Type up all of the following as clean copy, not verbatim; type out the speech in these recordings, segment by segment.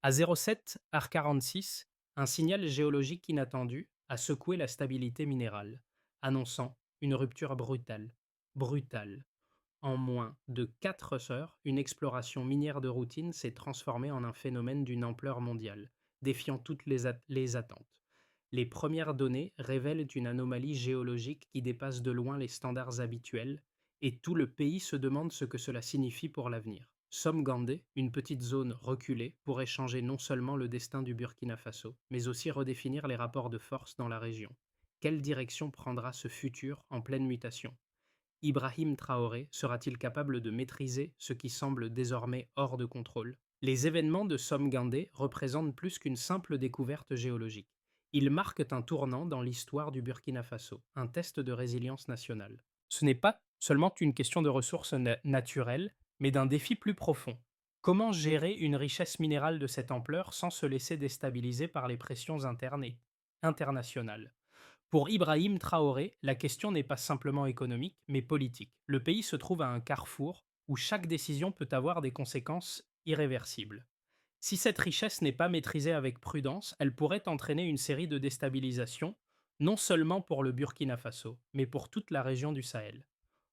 À 07h46, un signal géologique inattendu a secoué la stabilité minérale, annonçant une rupture brutale. Brutale. En moins de 4 heures, une exploration minière de routine s'est transformée en un phénomène d'une ampleur mondiale, défiant toutes les attentes. Les premières données révèlent une anomalie géologique qui dépasse de loin les standards habituels, et tout le pays se demande ce que cela signifie pour l'avenir. Somgandé, une petite zone reculée, pourrait changer non seulement le destin du Burkina Faso, mais aussi redéfinir les rapports de force dans la région. Quelle direction prendra ce futur en pleine mutation? Ibrahim Traoré sera-t-il capable de maîtriser ce qui semble désormais hors de contrôle? Les événements de Somgandé représentent plus qu'une simple découverte géologique. Ils marquent un tournant dans l'histoire du Burkina Faso, un test de résilience nationale. Ce n'est pas seulement une question de ressources naturelles, mais d'un défi plus profond. Comment gérer une richesse minérale de cette ampleur sans se laisser déstabiliser par les pressions internes et internationales? Pour Ibrahim Traoré, la question n'est pas simplement économique, mais politique. Le pays se trouve à un carrefour où chaque décision peut avoir des conséquences irréversibles. Si cette richesse n'est pas maîtrisée avec prudence, elle pourrait entraîner une série de déstabilisations, non seulement pour le Burkina Faso, mais pour toute la région du Sahel.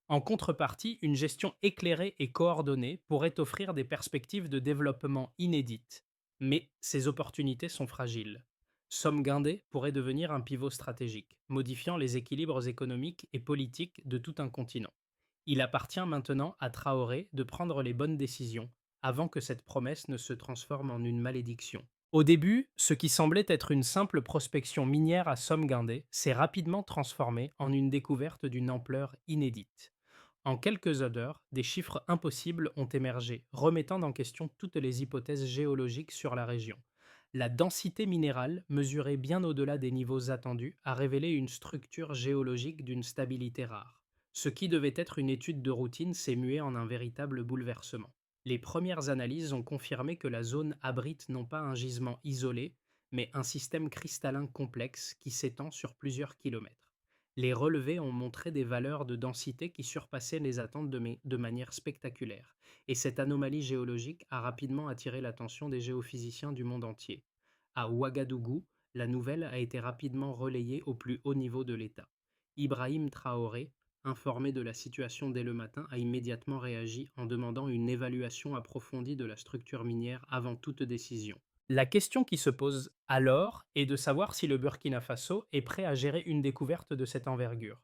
En contrepartie, une gestion éclairée et coordonnée pourrait offrir des perspectives de développement inédites. Mais ces opportunités sont fragiles. Somgandé pourrait devenir un pivot stratégique, modifiant les équilibres économiques et politiques de tout un continent. Il appartient maintenant à Traoré de prendre les bonnes décisions avant que cette promesse ne se transforme en une malédiction. Au début, ce qui semblait être une simple prospection minière à Somgandé s'est rapidement transformé en une découverte d'une ampleur inédite. En quelques heures, des chiffres impossibles ont émergé, remettant en question toutes les hypothèses géologiques sur la région. La densité minérale, mesurée bien au-delà des niveaux attendus, a révélé une structure géologique d'une stabilité rare. Ce qui devait être une étude de routine s'est mué en un véritable bouleversement. Les premières analyses ont confirmé que la zone abrite non pas un gisement isolé, mais un système cristallin complexe qui s'étend sur plusieurs kilomètres. Les relevés ont montré des valeurs de densité qui surpassaient les attentes de manière spectaculaire, et cette anomalie géologique a rapidement attiré l'attention des géophysiciens du monde entier. À Ouagadougou, la nouvelle a été rapidement relayée au plus haut niveau de l'État. Ibrahim Traoré, informé de la situation dès le matin, a immédiatement réagi en demandant une évaluation approfondie de la structure minière avant toute décision. La question qui se pose alors est de savoir si le Burkina Faso est prêt à gérer une découverte de cette envergure.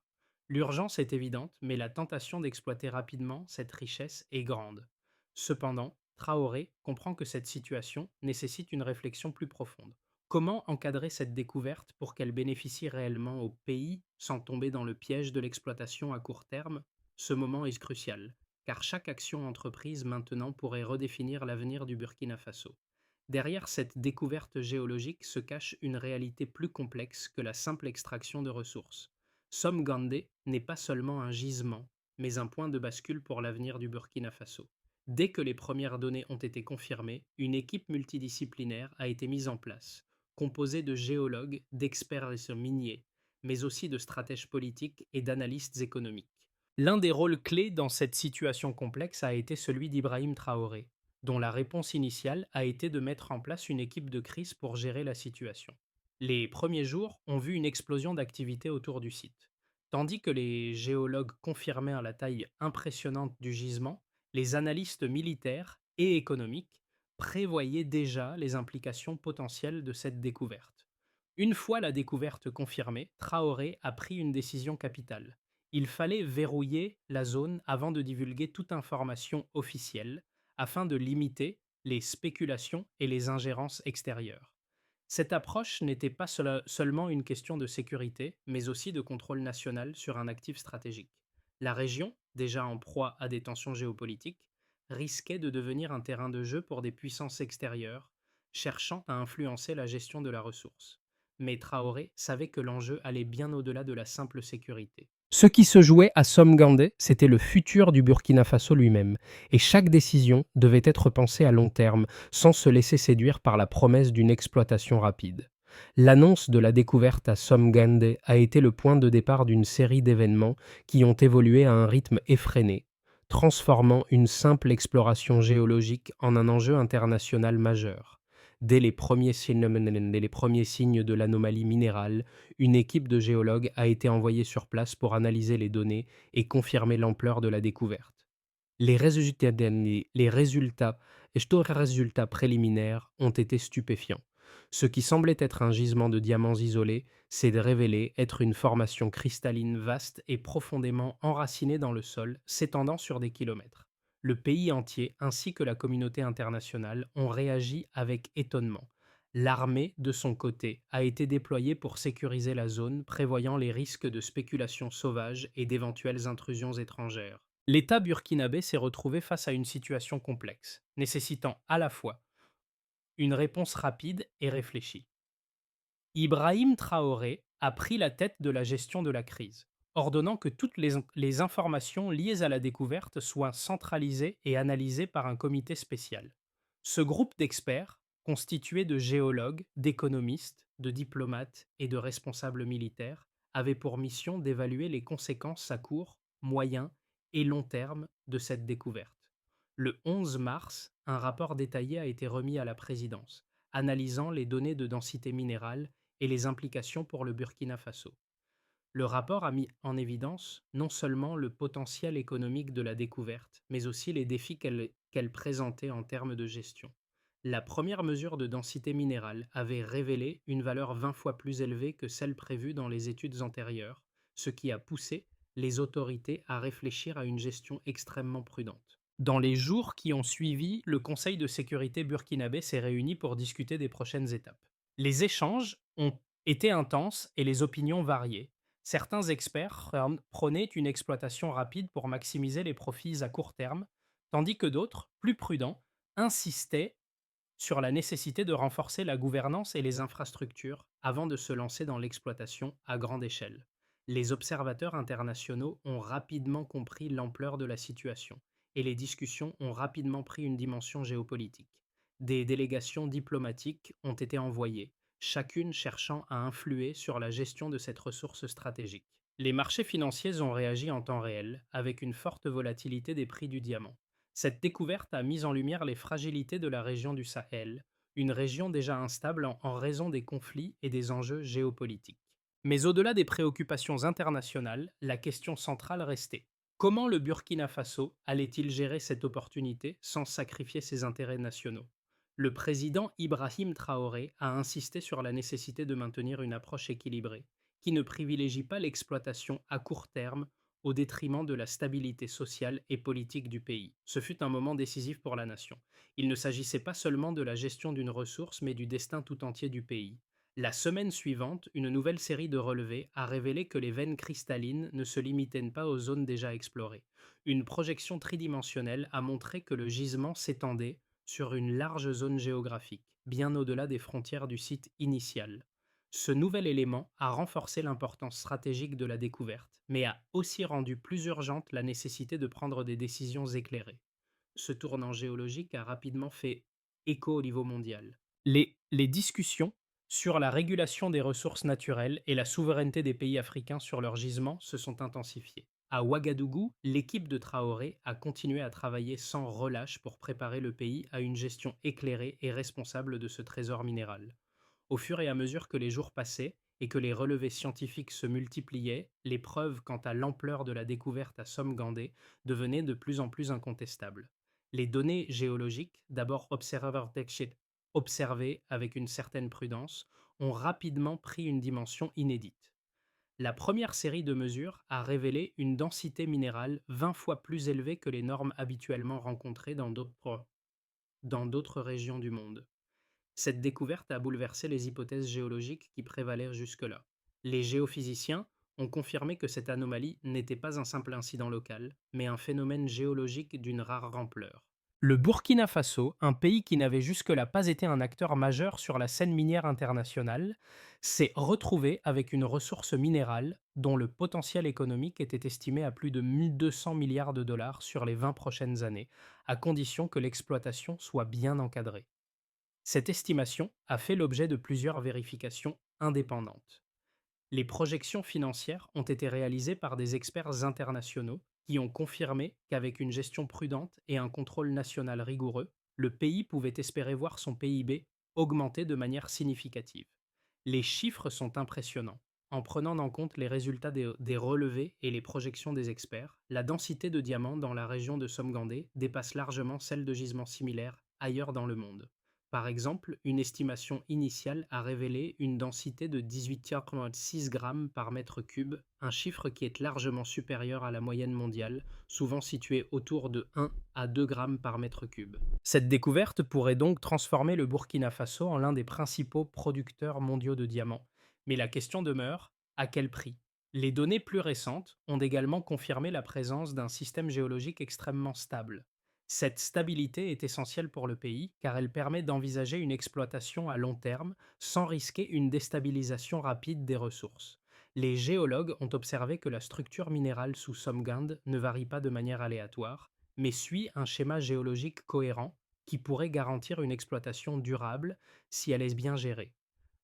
L'urgence est évidente, mais la tentation d'exploiter rapidement cette richesse est grande. Cependant, Traoré comprend que cette situation nécessite une réflexion plus profonde. Comment encadrer cette découverte pour qu'elle bénéficie réellement au pays sans tomber dans le piège de l'exploitation à court terme? Ce moment est crucial, car chaque action entreprise maintenant pourrait redéfinir l'avenir du Burkina Faso. Derrière cette découverte géologique se cache une réalité plus complexe que la simple extraction de ressources. Somgandé n'est pas seulement un gisement, mais un point de bascule pour l'avenir du Burkina Faso. Dès que les premières données ont été confirmées, une équipe multidisciplinaire a été mise en place, composée de géologues, d'experts miniers, mais aussi de stratèges politiques et d'analystes économiques. L'un des rôles clés dans cette situation complexe a été celui d'Ibrahim Traoré, dont la réponse initiale a été de mettre en place une équipe de crise pour gérer la situation. Les premiers jours ont vu une explosion d'activité autour du site. Tandis que les géologues confirmèrent la taille impressionnante du gisement, les analystes militaires et économiques prévoyaient déjà les implications potentielles de cette découverte. Une fois la découverte confirmée, Traoré a pris une décision capitale. Il fallait verrouiller la zone avant de divulguer toute information officielle, afin de limiter les spéculations et les ingérences extérieures. Cette approche n'était pas seulement une question de sécurité, mais aussi de contrôle national sur un actif stratégique. La région, déjà en proie à des tensions géopolitiques, risquait de devenir un terrain de jeu pour des puissances extérieures, cherchant à influencer la gestion de la ressource. Mais Traoré savait que l'enjeu allait bien au-delà de la simple sécurité. Ce qui se jouait à Somgandé, c'était le futur du Burkina Faso lui-même, et chaque décision devait être pensée à long terme, sans se laisser séduire par la promesse d'une exploitation rapide. L'annonce de la découverte à Somgandé a été le point de départ d'une série d'événements qui ont évolué à un rythme effréné, transformant une simple exploration géologique en un enjeu international majeur. Dès les premiers signes de l'anomalie minérale, une équipe de géologues a été envoyée sur place pour analyser les données et confirmer l'ampleur de la découverte. Les résultats préliminaires ont été stupéfiants. Ce qui semblait être un gisement de diamants isolés s'est révélé être une formation cristalline vaste et profondément enracinée dans le sol, s'étendant sur des kilomètres. Le pays entier ainsi que la communauté internationale ont réagi avec étonnement. L'armée, de son côté, a été déployée pour sécuriser la zone, prévoyant les risques de spéculation sauvage et d'éventuelles intrusions étrangères. L'État burkinabé s'est retrouvé face à une situation complexe, nécessitant à la fois une réponse rapide et réfléchie. Ibrahim Traoré a pris la tête de la gestion de la crise, ordonnant que toutes les informations liées à la découverte soient centralisées et analysées par un comité spécial. Ce groupe d'experts, constitué de géologues, d'économistes, de diplomates et de responsables militaires, avait pour mission d'évaluer les conséquences à court, moyen et long terme de cette découverte. Le 11 mars, un rapport détaillé a été remis à la présidence, analysant les données de densité minérale et les implications pour le Burkina Faso. Le rapport a mis en évidence non seulement le potentiel économique de la découverte, mais aussi les défis qu'elle présentait en termes de gestion. La première mesure de densité minérale avait révélé une valeur 20 fois plus élevée que celle prévue dans les études antérieures, ce qui a poussé les autorités à réfléchir à une gestion extrêmement prudente. Dans les jours qui ont suivi, le Conseil de sécurité burkinabé s'est réuni pour discuter des prochaines étapes. Les échanges ont été intenses et les opinions variées. Certains experts prônaient une exploitation rapide pour maximiser les profits à court terme, tandis que d'autres, plus prudents, insistaient sur la nécessité de renforcer la gouvernance et les infrastructures avant de se lancer dans l'exploitation à grande échelle. Les observateurs internationaux ont rapidement compris l'ampleur de la situation et les discussions ont rapidement pris une dimension géopolitique. Des délégations diplomatiques ont été envoyées, chacune cherchant à influer sur la gestion de cette ressource stratégique. Les marchés financiers ont réagi en temps réel, avec une forte volatilité des prix du diamant. Cette découverte a mis en lumière les fragilités de la région du Sahel, une région déjà instable en raison des conflits et des enjeux géopolitiques. Mais au-delà des préoccupations internationales, la question centrale restait: comment le Burkina Faso allait-il gérer cette opportunité sans sacrifier ses intérêts nationaux? Le président Ibrahim Traoré a insisté sur la nécessité de maintenir une approche équilibrée, qui ne privilégie pas l'exploitation à court terme au détriment de la stabilité sociale et politique du pays. Ce fut un moment décisif pour la nation. Il ne s'agissait pas seulement de la gestion d'une ressource, mais du destin tout entier du pays. La semaine suivante, une nouvelle série de relevés a révélé que les veines cristallines ne se limitaient pas aux zones déjà explorées. Une projection tridimensionnelle a montré que le gisement s'étendait sur une large zone géographique, bien au-delà des frontières du site initial. Ce nouvel élément a renforcé l'importance stratégique de la découverte, mais a aussi rendu plus urgente la nécessité de prendre des décisions éclairées. Ce tournant géologique a rapidement fait écho au niveau mondial. Les discussions sur la régulation des ressources naturelles et la souveraineté des pays africains sur leurs gisements se sont intensifiées. À Ouagadougou, l'équipe de Traoré a continué à travailler sans relâche pour préparer le pays à une gestion éclairée et responsable de ce trésor minéral. Au fur et à mesure que les jours passaient et que les relevés scientifiques se multipliaient, les preuves quant à l'ampleur de la découverte à Somme-Gandé devenaient de plus en plus incontestables. Les données géologiques, d'abord observées avec une certaine prudence, ont rapidement pris une dimension inédite. La première série de mesures a révélé une densité minérale 20 fois plus élevée que les normes habituellement rencontrées dans d'autres régions du monde. Cette découverte a bouleversé les hypothèses géologiques qui prévalèrent jusque-là. Les géophysiciens ont confirmé que cette anomalie n'était pas un simple incident local, mais un phénomène géologique d'une rare ampleur. Le Burkina Faso, un pays qui n'avait jusque-là pas été un acteur majeur sur la scène minière internationale, s'est retrouvé avec une ressource minérale dont le potentiel économique était estimé à plus de 1200 milliards de dollars sur les 20 prochaines années, à condition que l'exploitation soit bien encadrée. Cette estimation a fait l'objet de plusieurs vérifications indépendantes. Les projections financières ont été réalisées par des experts internationaux qui ont confirmé qu'avec une gestion prudente et un contrôle national rigoureux, le pays pouvait espérer voir son PIB augmenté de manière significative. Les chiffres sont impressionnants. En prenant en compte les résultats des relevés et les projections des experts, la densité de diamants dans la région de Somgandé dépasse largement celle de gisements similaires ailleurs dans le monde. Par exemple, une estimation initiale a révélé une densité de 18,6 grammes par mètre cube, un chiffre qui est largement supérieur à la moyenne mondiale, souvent située autour de 1 à 2 grammes par mètre cube. Cette découverte pourrait donc transformer le Burkina Faso en l'un des principaux producteurs mondiaux de diamants. Mais la question demeure, à quel prix? Les données plus récentes ont également confirmé la présence d'un système géologique extrêmement stable. Cette stabilité est essentielle pour le pays car elle permet d'envisager une exploitation à long terme sans risquer une déstabilisation rapide des ressources. Les géologues ont observé que la structure minérale sous Somgand ne varie pas de manière aléatoire, mais suit un schéma géologique cohérent qui pourrait garantir une exploitation durable si elle est bien gérée.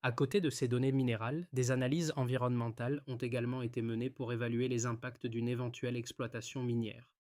À côté de ces données minérales, des analyses environnementales ont également été menées pour évaluer les impacts d'une éventuelle exploitation minière.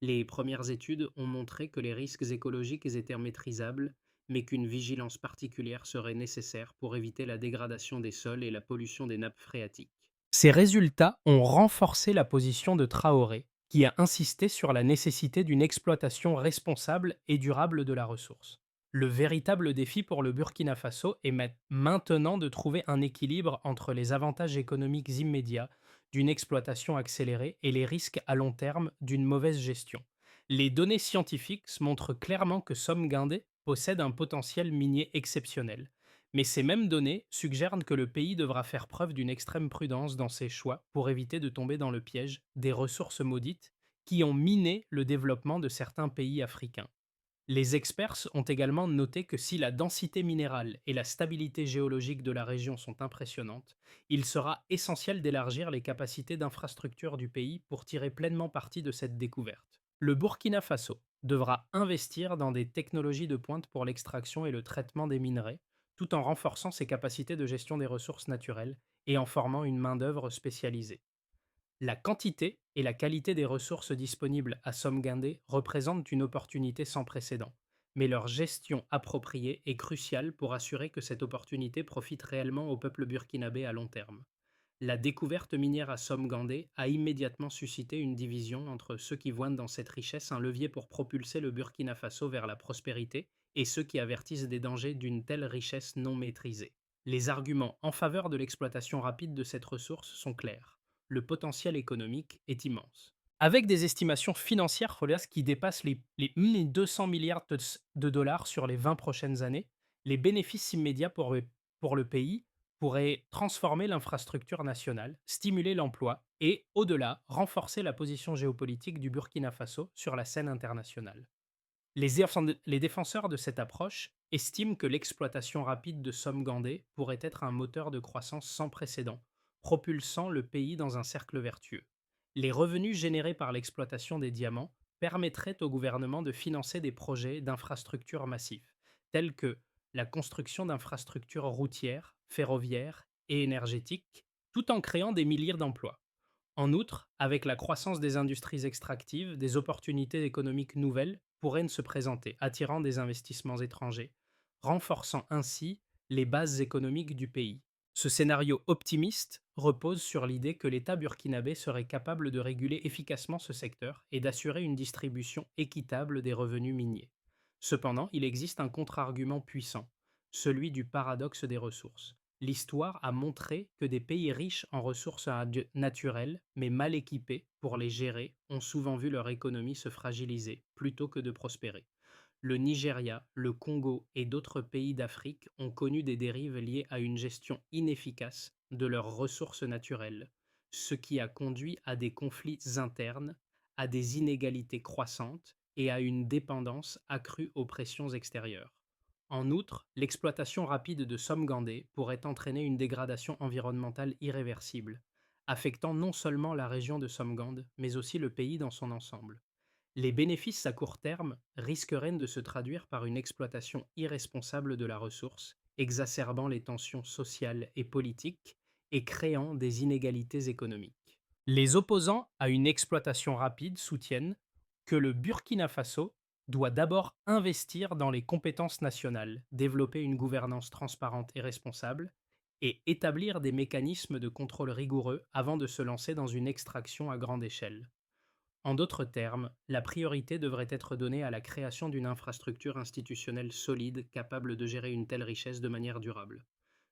Les premières études ont montré que les risques écologiques étaient maîtrisables, mais qu'une vigilance particulière serait nécessaire pour éviter la dégradation des sols et la pollution des nappes phréatiques. Ces résultats ont renforcé la position de Traoré, qui a insisté sur la nécessité d'une exploitation responsable et durable de la ressource. Le véritable défi pour le Burkina Faso est maintenant de trouver un équilibre entre les avantages économiques immédiats d'une exploitation accélérée et les risques à long terme d'une mauvaise gestion. Les données scientifiques montrent clairement que Somgindé possède un potentiel minier exceptionnel. Mais ces mêmes données suggèrent que le pays devra faire preuve d'une extrême prudence dans ses choix pour éviter de tomber dans le piège des ressources maudites qui ont miné le développement de certains pays africains. Les experts ont également noté que si la densité minérale et la stabilité géologique de la région sont impressionnantes, il sera essentiel d'élargir les capacités d'infrastructure du pays pour tirer pleinement parti de cette découverte. Le Burkina Faso devra investir dans des technologies de pointe pour l'extraction et le traitement des minerais, tout en renforçant ses capacités de gestion des ressources naturelles et en formant une main-d'œuvre spécialisée. La quantité et la qualité des ressources disponibles à Somgindé représentent une opportunité sans précédent, mais leur gestion appropriée est cruciale pour assurer que cette opportunité profite réellement au peuple burkinabé à long terme. La découverte minière à Somgandé a immédiatement suscité une division entre ceux qui voient dans cette richesse un levier pour propulser le Burkina Faso vers la prospérité et ceux qui avertissent des dangers d'une telle richesse non maîtrisée. Les arguments en faveur de l'exploitation rapide de cette ressource sont clairs. Le potentiel économique est immense. Avec des estimations financières Folias, qui dépassent les 200 milliards de dollars sur les 20 prochaines années, les bénéfices immédiats pour le pays pourrait transformer l'infrastructure nationale, stimuler l'emploi et, au-delà, renforcer la position géopolitique du Burkina Faso sur la scène internationale. Les défenseurs de cette approche estiment que l'exploitation rapide de Somgandé pourrait être un moteur de croissance sans précédent, propulsant le pays dans un cercle vertueux. Les revenus générés par l'exploitation des diamants permettraient au gouvernement de financer des projets d'infrastructures massifs, tels que la construction d'infrastructures routières, ferroviaires et énergétiques, tout en créant des milliers d'emplois. En outre, avec la croissance des industries extractives, des opportunités économiques nouvelles pourraient se présenter, attirant des investissements étrangers, renforçant ainsi les bases économiques du pays. Ce scénario optimiste repose sur l'idée que l'État burkinabé serait capable de réguler efficacement ce secteur et d'assurer une distribution équitable des revenus miniers. Cependant, il existe un contre-argument puissant, celui du paradoxe des ressources. L'histoire a montré que des pays riches en ressources naturelles, mais mal équipés pour les gérer, ont souvent vu leur économie se fragiliser plutôt que de prospérer. Le Nigeria, le Congo et d'autres pays d'Afrique ont connu des dérives liées à une gestion inefficace de leurs ressources naturelles, ce qui a conduit à des conflits internes, à des inégalités croissantes et à une dépendance accrue aux pressions extérieures. En outre, l'exploitation rapide de Somgandé pourrait entraîner une dégradation environnementale irréversible, affectant non seulement la région de Somgand, mais aussi le pays dans son ensemble. Les bénéfices à court terme risqueraient de se traduire par une exploitation irresponsable de la ressource, exacerbant les tensions sociales et politiques et créant des inégalités économiques. Les opposants à une exploitation rapide soutiennent que le Burkina Faso doit d'abord investir dans les compétences nationales, développer une gouvernance transparente et responsable, et établir des mécanismes de contrôle rigoureux avant de se lancer dans une extraction à grande échelle. En d'autres termes, la priorité devrait être donnée à la création d'une infrastructure institutionnelle solide capable de gérer une telle richesse de manière durable.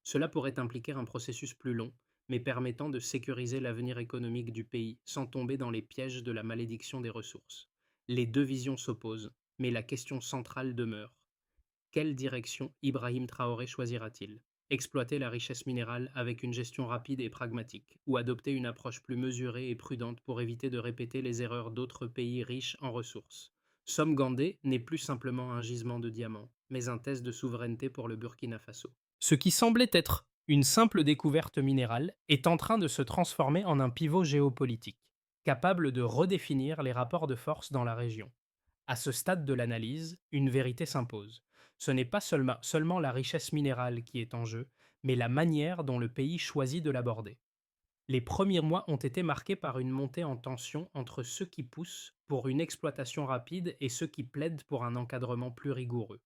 Cela pourrait impliquer un processus plus long, mais permettant de sécuriser l'avenir économique du pays sans tomber dans les pièges de la malédiction des ressources. Les deux visions s'opposent, mais la question centrale demeure. Quelle direction Ibrahim Traoré choisira-t-il? Exploiter la richesse minérale avec une gestion rapide et pragmatique, ou adopter une approche plus mesurée et prudente pour éviter de répéter les erreurs d'autres pays riches en ressources? Somgandé n'est plus simplement un gisement de diamants, mais un test de souveraineté pour le Burkina Faso. Ce qui semblait être une simple découverte minérale est en train de se transformer en un pivot géopolitique, capable de redéfinir les rapports de force dans la région. À ce stade de l'analyse, une vérité s'impose. Ce n'est pas seulement la richesse minérale qui est en jeu, mais la manière dont le pays choisit de l'aborder. Les premiers mois ont été marqués par une montée en tension entre ceux qui poussent pour une exploitation rapide et ceux qui plaident pour un encadrement plus rigoureux.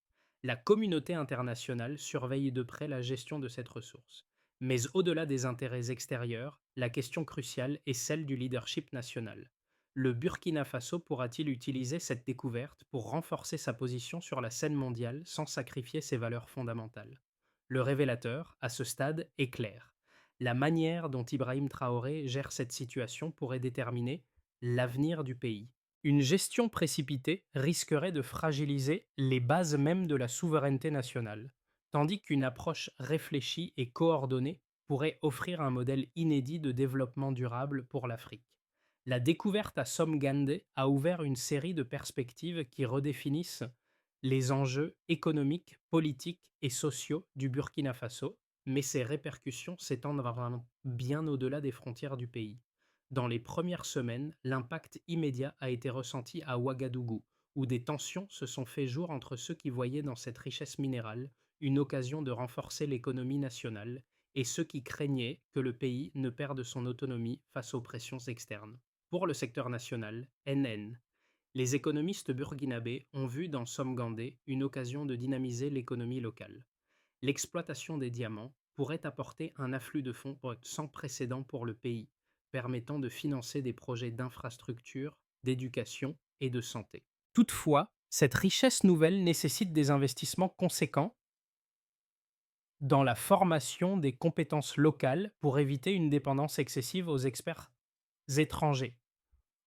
La communauté internationale surveille de près la gestion de cette ressource. Mais au-delà des intérêts extérieurs, la question cruciale est celle du leadership national. Le Burkina Faso pourra-t-il utiliser cette découverte pour renforcer sa position sur la scène mondiale sans sacrifier ses valeurs fondamentales? Le révélateur, à ce stade, est clair. La manière dont Ibrahim Traoré gère cette situation pourrait déterminer l'avenir du pays. Une gestion précipitée risquerait de fragiliser les bases mêmes de la souveraineté nationale, tandis qu'une approche réfléchie et coordonnée pourrait offrir un modèle inédit de développement durable pour l'Afrique. La découverte à Somgandé a ouvert une série de perspectives qui redéfinissent les enjeux économiques, politiques et sociaux du Burkina Faso, mais ses répercussions s'étendent vraiment bien au-delà des frontières du pays. Dans les premières semaines, l'impact immédiat a été ressenti à Ouagadougou, où des tensions se sont fait jour entre ceux qui voyaient dans cette richesse minérale une occasion de renforcer l'économie nationale et ceux qui craignaient que le pays ne perde son autonomie face aux pressions externes. Pour le secteur national, NN, les économistes burkinabés ont vu dans Somgandé une occasion de dynamiser l'économie locale. L'exploitation des diamants pourrait apporter un afflux de fonds sans précédent pour le pays, permettant de financer des projets d'infrastructure, d'éducation et de santé. Toutefois, cette richesse nouvelle nécessite des investissements conséquents dans la formation des compétences locales pour éviter une dépendance excessive aux experts étrangers.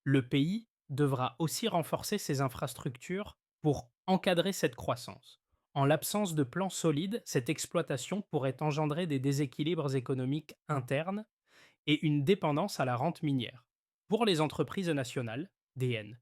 Le pays devra aussi renforcer ses infrastructures pour encadrer cette croissance. En l'absence de plans solides, cette exploitation pourrait engendrer des déséquilibres économiques internes et une dépendance à la rente minière. Pour les entreprises nationales, DN.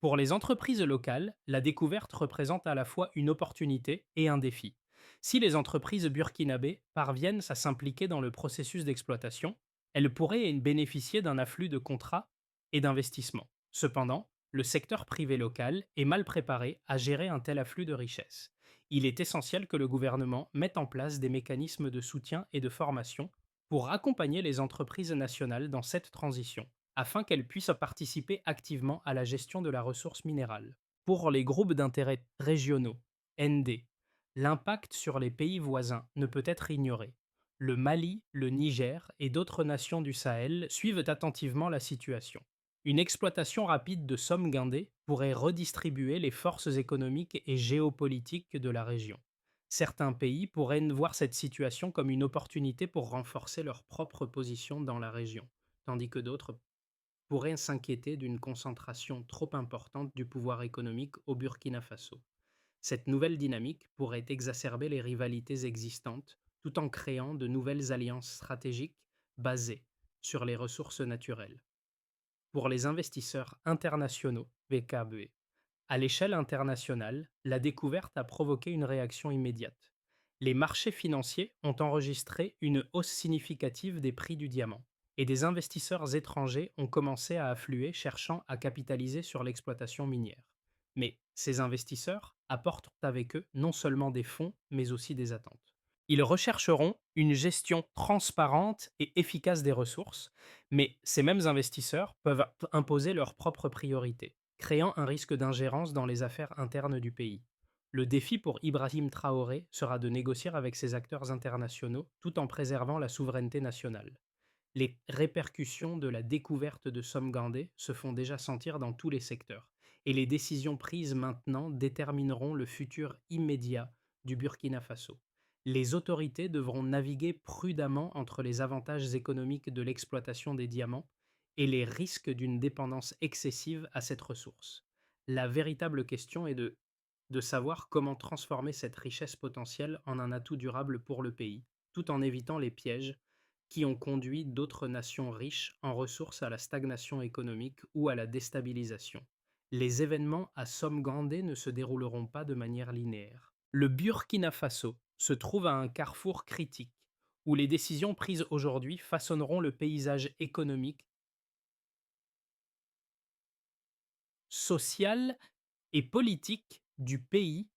Pour les entreprises locales, la découverte représente à la fois une opportunité et un défi. Si les entreprises burkinabées parviennent à s'impliquer dans le processus d'exploitation, elles pourraient bénéficier d'un afflux de contrats et d'investissements. Cependant, le secteur privé local est mal préparé à gérer un tel afflux de richesses. Il est essentiel que le gouvernement mette en place des mécanismes de soutien et de formation pour accompagner les entreprises nationales dans cette transition, afin qu'elles puissent participer activement à la gestion de la ressource minérale. Pour les groupes d'intérêt régionaux, ND, l'impact sur les pays voisins ne peut être ignoré. Le Mali, le Niger et d'autres nations du Sahel suivent attentivement la situation. Une exploitation rapide de Somgandé pourrait redistribuer les forces économiques et géopolitiques de la région. Certains pays pourraient voir cette situation comme une opportunité pour renforcer leur propre position dans la région, tandis que d'autres pourraient s'inquiéter d'une concentration trop importante du pouvoir économique au Burkina Faso. Cette nouvelle dynamique pourrait exacerber les rivalités existantes tout en créant de nouvelles alliances stratégiques basées sur les ressources naturelles. Pour les investisseurs internationaux, VKB, à l'échelle internationale, la découverte a provoqué une réaction immédiate. Les marchés financiers ont enregistré une hausse significative des prix du diamant, et des investisseurs étrangers ont commencé à affluer cherchant à capitaliser sur l'exploitation minière. Mais ces investisseurs apportent avec eux non seulement des fonds, mais aussi des attentes. Ils rechercheront une gestion transparente et efficace des ressources, mais ces mêmes investisseurs peuvent imposer leurs propres priorités. créant un risque d'ingérence dans les affaires internes du pays. Le défi pour Ibrahim Traoré sera de négocier avec ces acteurs internationaux tout en préservant la souveraineté nationale. Les répercussions de la découverte de Somgandé se font déjà sentir dans tous les secteurs, et les décisions prises maintenant détermineront le futur immédiat du Burkina Faso. Les autorités devront naviguer prudemment entre les avantages économiques de l'exploitation des diamants et les risques d'une dépendance excessive à cette ressource. La véritable question est de savoir comment transformer cette richesse potentielle en un atout durable pour le pays, tout en évitant les pièges qui ont conduit d'autres nations riches en ressources à la stagnation économique ou à la déstabilisation. Les événements à Somgandé ne se dérouleront pas de manière linéaire. Le Burkina Faso se trouve à un carrefour critique où les décisions prises aujourd'hui façonneront le paysage économique, social et politique du pays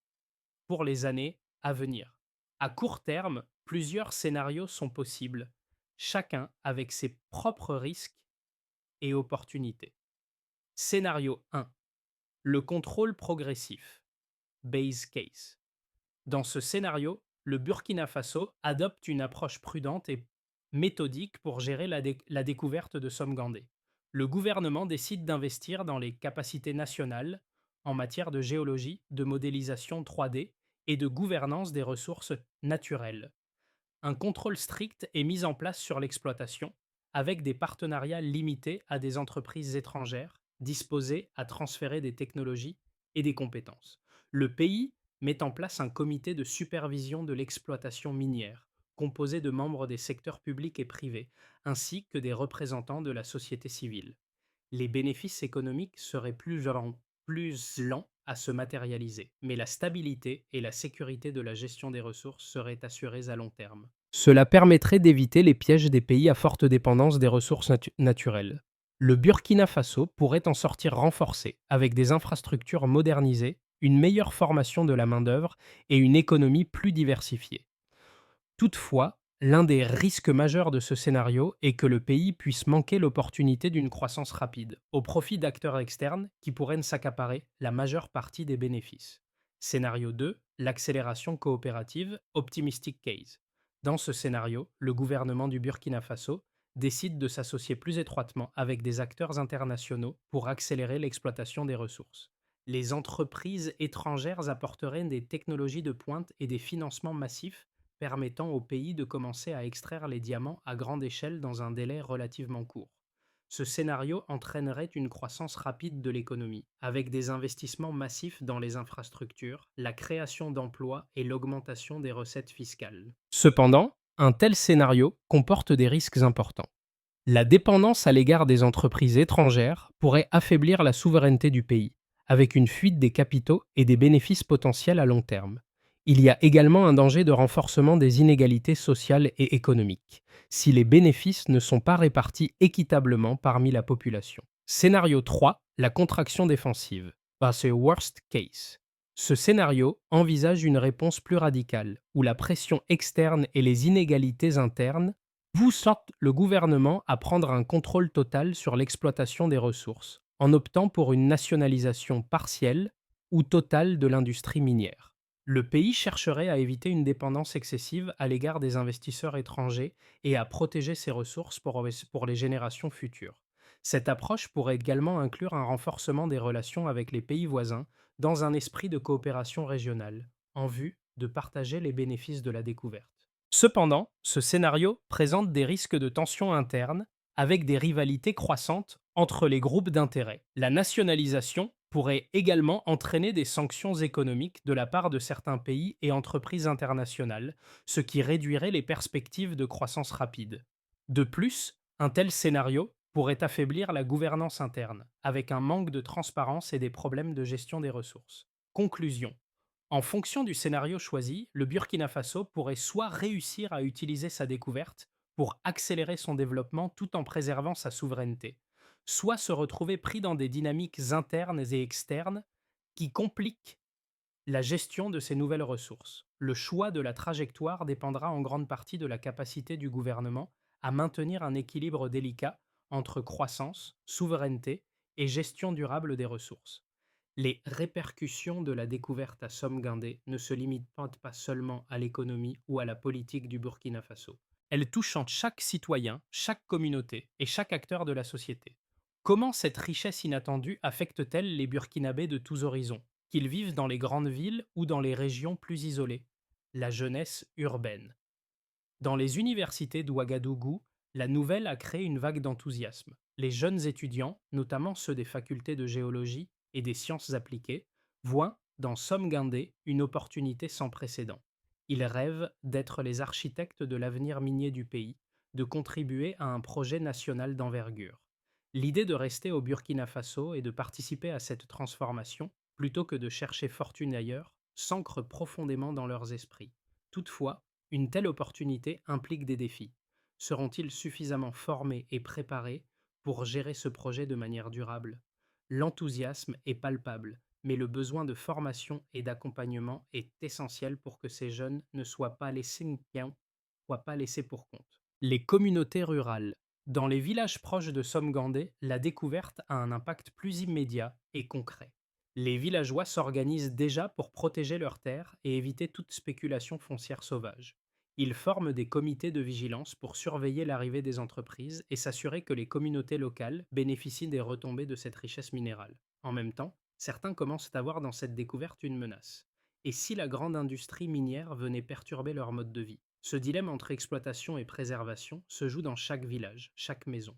pour les années à venir. À court terme, plusieurs scénarios sont possibles, chacun avec ses propres risques et opportunités. Scénario 1. Le contrôle progressif. Base case. Dans ce scénario, le Burkina Faso adopte une approche prudente et méthodique pour gérer la découverte de Somgandé. Le gouvernement décide d'investir dans les capacités nationales en matière de géologie, de modélisation 3D et de gouvernance des ressources naturelles. Un contrôle strict est mis en place sur l'exploitation, avec des partenariats limités à des entreprises étrangères disposées à transférer des technologies et des compétences. Le pays met en place un comité de supervision de l'exploitation minière, composé de membres des secteurs publics et privés, ainsi que des représentants de la société civile. Les bénéfices économiques seraient plus lents à se matérialiser, mais la stabilité et la sécurité de la gestion des ressources seraient assurées à long terme. Cela permettrait d'éviter les pièges des pays à forte dépendance des ressources naturelles. Le Burkina Faso pourrait en sortir renforcé, avec des infrastructures modernisées, une meilleure formation de la main-d'œuvre et une économie plus diversifiée. Toutefois, l'un des risques majeurs de ce scénario est que le pays puisse manquer l'opportunité d'une croissance rapide, au profit d'acteurs externes qui pourraient s'accaparer la majeure partie des bénéfices. Scénario 2, l'accélération coopérative, optimistic case. Dans ce scénario, le gouvernement du Burkina Faso décide de s'associer plus étroitement avec des acteurs internationaux pour accélérer l'exploitation des ressources. Les entreprises étrangères apporteraient des technologies de pointe et des financements massifs permettant au pays de commencer à extraire les diamants à grande échelle dans un délai relativement court. Ce scénario entraînerait une croissance rapide de l'économie, avec des investissements massifs dans les infrastructures, la création d'emplois et l'augmentation des recettes fiscales. Cependant, un tel scénario comporte des risques importants. La dépendance à l'égard des entreprises étrangères pourrait affaiblir la souveraineté du pays, avec une fuite des capitaux et des bénéfices potentiels à long terme. Il y a également un danger de renforcement des inégalités sociales et économiques, si les bénéfices ne sont pas répartis équitablement parmi la population. Scénario 3, la contraction défensive. C'est worst case. Ce scénario envisage une réponse plus radicale, où la pression externe et les inégalités internes poussent le gouvernement à prendre un contrôle total sur l'exploitation des ressources, en optant pour une nationalisation partielle ou totale de l'industrie minière. Le pays chercherait à éviter une dépendance excessive à l'égard des investisseurs étrangers et à protéger ses ressources pour les générations futures. Cette approche pourrait également inclure un renforcement des relations avec les pays voisins dans un esprit de coopération régionale, en vue de partager les bénéfices de la découverte. Cependant, ce scénario présente des risques de tensions internes avec des rivalités croissantes entre les groupes d'intérêt. La nationalisation pourrait également entraîner des sanctions économiques de la part de certains pays et entreprises internationales, ce qui réduirait les perspectives de croissance rapide. De plus, un tel scénario pourrait affaiblir la gouvernance interne, avec un manque de transparence et des problèmes de gestion des ressources. Conclusion. En fonction du scénario choisi, le Burkina Faso pourrait soit réussir à utiliser sa découverte pour accélérer son développement tout en préservant sa souveraineté, soit se retrouver pris dans des dynamiques internes et externes qui compliquent la gestion de ces nouvelles ressources. Le choix de la trajectoire dépendra en grande partie de la capacité du gouvernement à maintenir un équilibre délicat entre croissance, souveraineté et gestion durable des ressources. Les répercussions de la découverte à Somme-Guindé ne se limitent pas seulement à l'économie ou à la politique du Burkina Faso. Elles touchent en chaque citoyen, chaque communauté et chaque acteur de la société. Comment cette richesse inattendue affecte-t-elle les Burkinabés de tous horizons, qu'ils vivent dans les grandes villes ou dans les régions plus isolées? La jeunesse urbaine. Dans les universités d'Ouagadougou, la nouvelle a créé une vague d'enthousiasme. Les jeunes étudiants, notamment ceux des facultés de géologie et des sciences appliquées, voient dans Somme-Guindé une opportunité sans précédent. Ils rêvent d'être les architectes de l'avenir minier du pays, de contribuer à un projet national d'envergure. L'idée de rester au Burkina Faso et de participer à cette transformation, plutôt que de chercher fortune ailleurs, s'ancre profondément dans leurs esprits. Toutefois, une telle opportunité implique des défis. Seront-ils suffisamment formés et préparés pour gérer ce projet de manière durable? L'enthousiasme est palpable, mais le besoin de formation et d'accompagnement est essentiel pour que ces jeunes ne soient pas laissés pour compte. Les communautés rurales. Dans les villages proches de Somme-Gandé, la découverte a un impact plus immédiat et concret. Les villageois s'organisent déjà pour protéger leurs terres et éviter toute spéculation foncière sauvage. Ils forment des comités de vigilance pour surveiller l'arrivée des entreprises et s'assurer que les communautés locales bénéficient des retombées de cette richesse minérale. En même temps, certains commencent à voir dans cette découverte une menace. Et si la grande industrie minière venait perturber leur mode de vie? Ce dilemme entre exploitation et préservation se joue dans chaque village, chaque maison.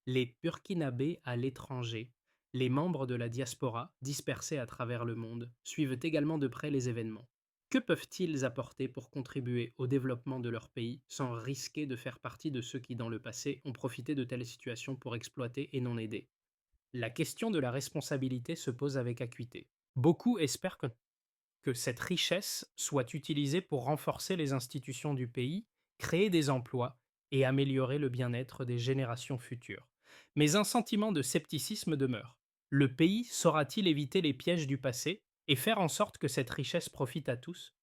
Les Burkinabés à l'étranger, les membres de la diaspora, dispersés à travers le monde, suivent également de près les événements. Que peuvent-ils apporter pour contribuer au développement de leur pays sans risquer de faire partie de ceux qui, dans le passé, ont profité de telles situations pour exploiter et non aider? La question de la responsabilité se pose avec acuité. Beaucoup espèrent que cette richesse soit utilisée pour renforcer les institutions du pays, créer des emplois et améliorer le bien-être des générations futures. Mais un sentiment de scepticisme demeure. Le pays saura-t-il éviter les pièges du passé et faire en sorte que cette richesse profite à tous?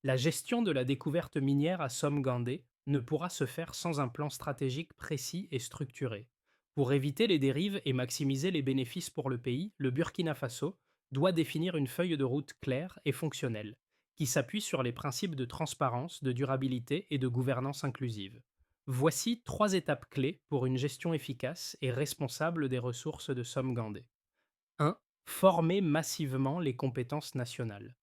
La gestion de la découverte minière à Somme-Gandé ne pourra se faire sans un plan stratégique précis et structuré. Pour éviter les dérives et maximiser les bénéfices pour le pays, le Burkina Faso doit définir une feuille de route claire et fonctionnelle, qui s'appuie sur les principes de transparence, de durabilité et de gouvernance inclusive. Voici 3 étapes clés pour une gestion efficace et responsable des ressources de Somme-Gandé. 1. Former massivement les compétences nationales.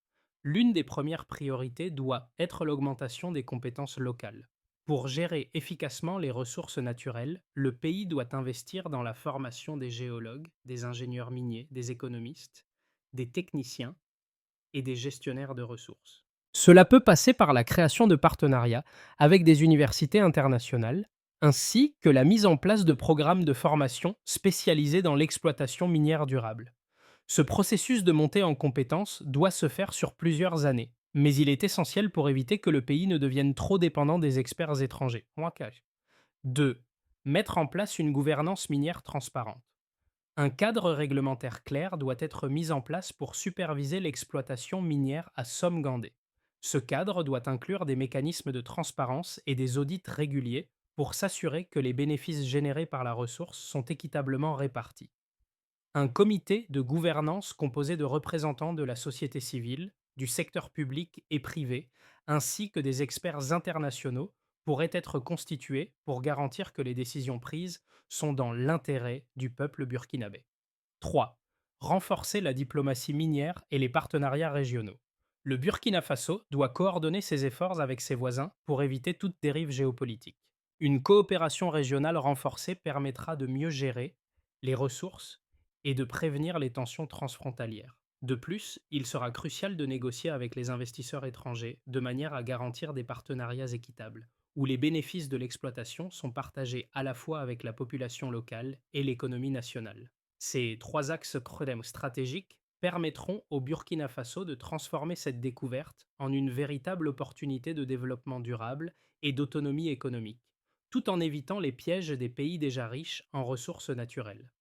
L'une des premières priorités doit être l'augmentation des compétences locales. Pour gérer efficacement les ressources naturelles, le pays doit investir dans la formation des géologues, des ingénieurs miniers, des économistes, des techniciens et des gestionnaires de ressources. Cela peut passer par la création de partenariats avec des universités internationales, ainsi que la mise en place de programmes de formation spécialisés dans l'exploitation minière durable. Ce processus de montée en compétences doit se faire sur plusieurs années, mais il est essentiel pour éviter que le pays ne devienne trop dépendant des experts étrangers. 2. Mettre en place une gouvernance minière transparente. Un cadre réglementaire clair doit être mis en place pour superviser l'exploitation minière à Somme-Gandé. Ce cadre doit inclure des mécanismes de transparence et des audits réguliers pour s'assurer que les bénéfices générés par la ressource sont équitablement répartis. Un comité de gouvernance composé de représentants de la société civile, du secteur public et privé, ainsi que des experts internationaux pourrait être constitué pour garantir que les décisions prises sont dans l'intérêt du peuple burkinabé. 3. Renforcer la diplomatie minière et les partenariats régionaux. Le Burkina Faso doit coordonner ses efforts avec ses voisins pour éviter toute dérive géopolitique. Une coopération régionale renforcée permettra de mieux gérer les ressources et de prévenir les tensions transfrontalières. De plus, il sera crucial de négocier avec les investisseurs étrangers de manière à garantir des partenariats équitables, où les bénéfices de l'exploitation sont partagés à la fois avec la population locale et l'économie nationale. Ces 3 axes stratégiques permettront au Burkina Faso de transformer cette découverte en une véritable opportunité de développement durable et d'autonomie économique, tout en évitant les pièges des pays déjà riches en ressources naturelles.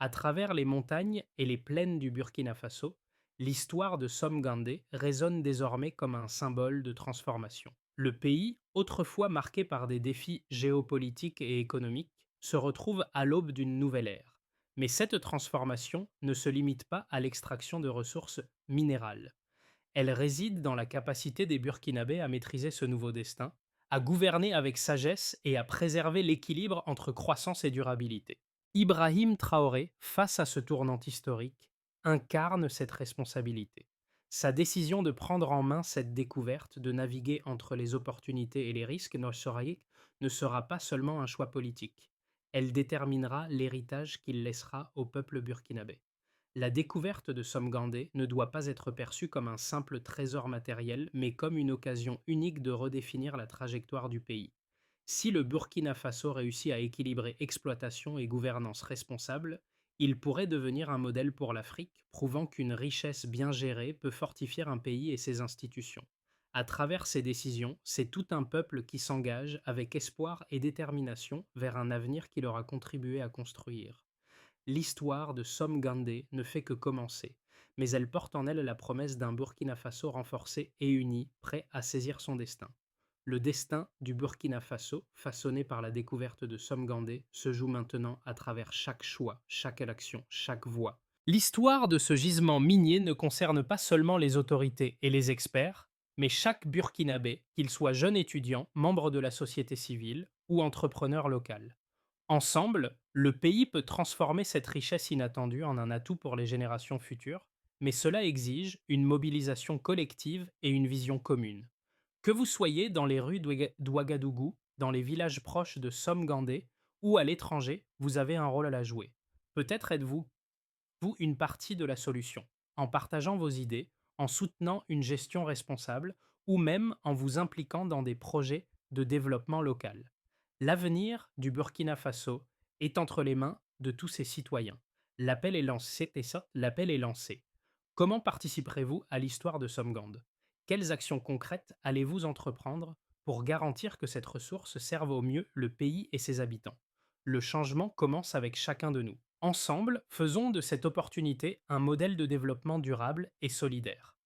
À travers les montagnes et les plaines du Burkina Faso, l'histoire de Somme-Gandé résonne désormais comme un symbole de transformation. Le pays, autrefois marqué par des défis géopolitiques et économiques, se retrouve à l'aube d'une nouvelle ère. Mais cette transformation ne se limite pas à l'extraction de ressources minérales. Elle réside dans la capacité des Burkinabés à maîtriser ce nouveau destin, à gouverner avec sagesse et à préserver l'équilibre entre croissance et durabilité. Ibrahim Traoré, face à ce tournant historique, incarne cette responsabilité. Sa décision de prendre en main cette découverte, de naviguer entre les opportunités et les risques, ne sera pas seulement un choix politique. Elle déterminera l'héritage qu'il laissera au peuple burkinabé. La découverte de Somgandé ne doit pas être perçue comme un simple trésor matériel, mais comme une occasion unique de redéfinir la trajectoire du pays. Si le Burkina Faso réussit à équilibrer exploitation et gouvernance responsable, il pourrait devenir un modèle pour l'Afrique, prouvant qu'une richesse bien gérée peut fortifier un pays et ses institutions. À travers ces décisions, c'est tout un peuple qui s'engage avec espoir et détermination vers un avenir qu'il aura contribué à construire. L'histoire de Somgandé ne fait que commencer, mais elle porte en elle la promesse d'un Burkina Faso renforcé et uni, prêt à saisir son destin. Le destin du Burkina Faso, façonné par la découverte de Somgandé, se joue maintenant à travers chaque choix, chaque action, chaque voix. L'histoire de ce gisement minier ne concerne pas seulement les autorités et les experts, mais chaque Burkinabé, qu'il soit jeune étudiant, membre de la société civile ou entrepreneur local. Ensemble, le pays peut transformer cette richesse inattendue en un atout pour les générations futures, mais cela exige une mobilisation collective et une vision commune. Que vous soyez dans les rues d'Ouagadougou, dans les villages proches de Somgandé ou à l'étranger, vous avez un rôle à la jouer. Peut-être êtes-vous vous une partie de la solution, en partageant vos idées, en soutenant une gestion responsable ou même en vous impliquant dans des projets de développement local. L'avenir du Burkina Faso est entre les mains de tous ses citoyens. L'appel est lancé, c'était ça, l'appel est lancé. Comment participerez-vous à l'histoire de Somgand? Quelles actions concrètes allez-vous entreprendre pour garantir que cette ressource serve au mieux le pays et ses habitants? Le changement commence avec chacun de nous. Ensemble, faisons de cette opportunité un modèle de développement durable et solidaire.